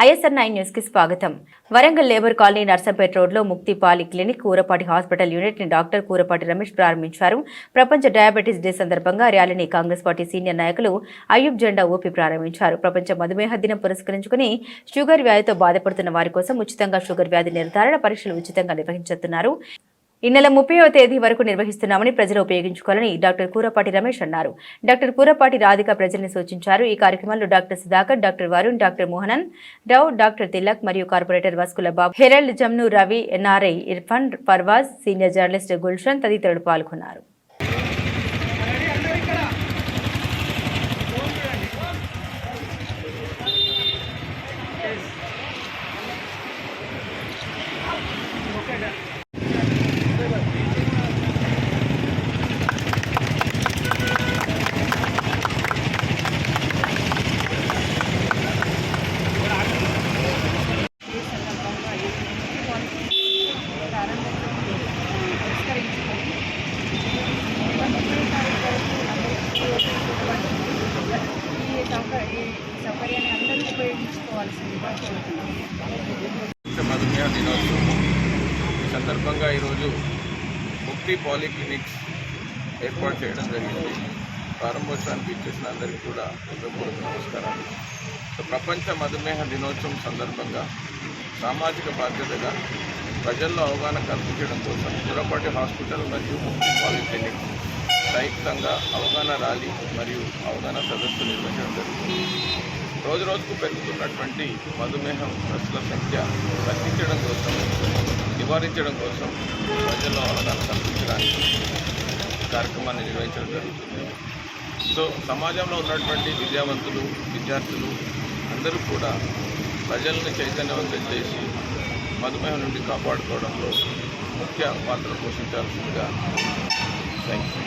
ISR 9 news కి స్వాగతం. Warangal labour colony Narsampet రోడ్లో ముక్తి పాలి క్లినిక్ కూరపాటి హాస్పిటల్ యూనిట్ ని డాక్టర్ కూరపాటి రమేష్ ప్రారంభించారు. ప్రపంచ డయాబెటీస్ డే సందర్భంగా ర్యాలీని కాంగ్రెస్ పార్టీ సీనియర్ నాయకులు అయ్యూబ్ జెండా ఊపి ప్రారంభించారు. ప్రపంచ మధుమేహ దినం పురస్కరించుకుని షుగర్ వ్యాధితో బాధపడుతున్న వారి కోసం ఉచితంగా షుగర్ వ్యాధి నిర్ధారణ పరీక్షలు ఉచితంగా నిర్వహించుతున్నారు. ఈ నెల 30వ తేదీ వరకు నిర్వహిస్తున్నామని ప్రజలు ఉపయోగించుకోవాలని డాక్టర్ కూరపాటి రమేష్ అన్నారు. డాక్టర్ కూరపాటి రాధిక ప్రజల్ని సూచించారు. ఈ కార్యక్రమంలో doctor Sudhakar, doctor Varun, doctor Mohanan Rao, doctor Tilak మరియు corporator Vaskula Babu, Herald Jamnu Ravi, NRI Irfan Parvaz, senior journalist Gulshan తదితరులు పాల్గొన్నారు. మధుమేహ దినోత్సవం సందర్భంగా ఈరోజు ముక్తి పాలిక్లినిక్స్ ఏర్పాటు చేయడం జరిగింది. ప్రారంభోత్సవానికి ఇచ్చేసిన అందరికీ కూడా హృదయపూర్వక నమస్కారాలు. ప్రపంచ మధుమేహ దినోత్సవం సందర్భంగా సామాజిక బాధ్యతగా ప్రజల్లో అవగాహన కల్పించడం కోసం కూరపాటి హాస్పిటల్ మరియు ముక్తి పాలిక్లినిక్ సంయుక్తంగా అవగాహన ర్యాలీ మరియు అవగాహన సదస్సు నిర్వహించడం జరుగుతుంది. రోజు రోజుకు పెరుగుతున్నటువంటి మధుమేహం గ్రస్తుల సంఖ్య తగ్గించడం కోసం, నివారించడం కోసం ప్రజల్లో అవగాహన కల్పించడానికి కార్యక్రమాన్ని నిర్వహించడం జరుగుతుంది. సో సమాజంలో ఉన్నటువంటి విద్యావంతులు, విద్యార్థులు అందరూ కూడా ప్రజలను చైతన్యవంతం చేసి మధుమేహం నుండి కాపాడుకోవడంలో ముఖ్య పాత్ర పోషించాల్సిందిగా థ్యాంక్ యూ.